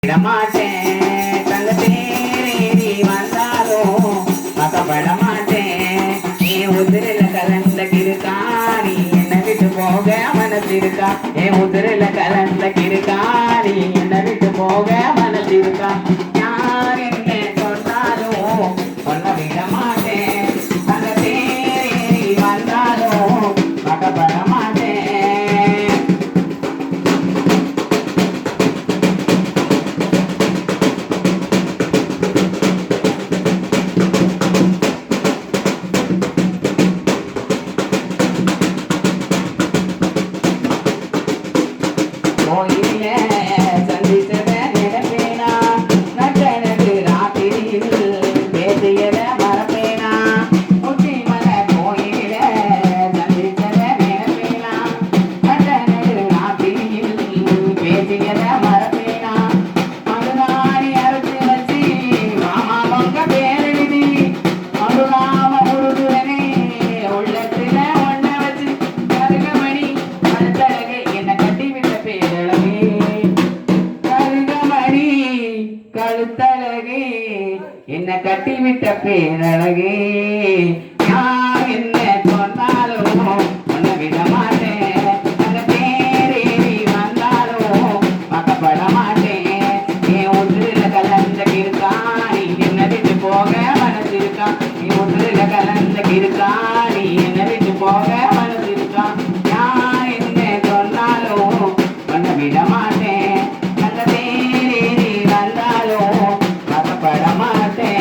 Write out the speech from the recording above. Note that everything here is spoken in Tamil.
விடமாட்டேன் தங்க தேரேறி வந்தாலும் பக்கப்பட மாட்டேன். என் உதிரில கலந்த கிருக்காணி என்னை விட்டு போக மனசிருக்கா. என் உதிரில கலந்த கிருக்காணி என்னை விட்டு போக மனசிருக்கா. யார் என்ன சொன்னாலும் சொல்ல விட மாட்டேன். தங்க தேரேறி வந்தாலும் பக்கப்பட மாட்டேன். கோயில சந்திச்சத நினைப்பேனா, நட்டனது ராத்திரியில் பேசியத மறப்பேனா. உச்சிமல கோயில சந்திச்சத நினைப்பேனா, நட்டனது ராத்திரியில் பேசியத மறப்பேனா. மதுராணி அரைச்சு வச்சு மாமா பொங்க பேரெழுதி மதுராம முருகுவனே உள்ளத்துல ஒன்ன வச்சு கருகமணி கழுத்தழகை என்ன கட்டிவிட்ட பேரழகே. கருகமணி கழுத்தழகே என்ன கட்டிவிட்ட பேரழகே. யார் என்ன சொன்னாலும் உன்னை விட மாட்டேன். அந்த பேரேறி வந்தாலும் பக்கப்பட மாட்டேன். என் ஒன்றுல கலந்த கிருக்காணி என்னை விட்டு போக மனசிருக்கா. என் ஒன்றுல கலந்த கிருக்காணி என்னை விட்டு போக மனசிருக்கா. யார் என்ன சொன்னாலும் உன்னை விட மாட்டேன். அந்த பேரேறி வந்தாலும் பக்கப்பட மாட்டேன்.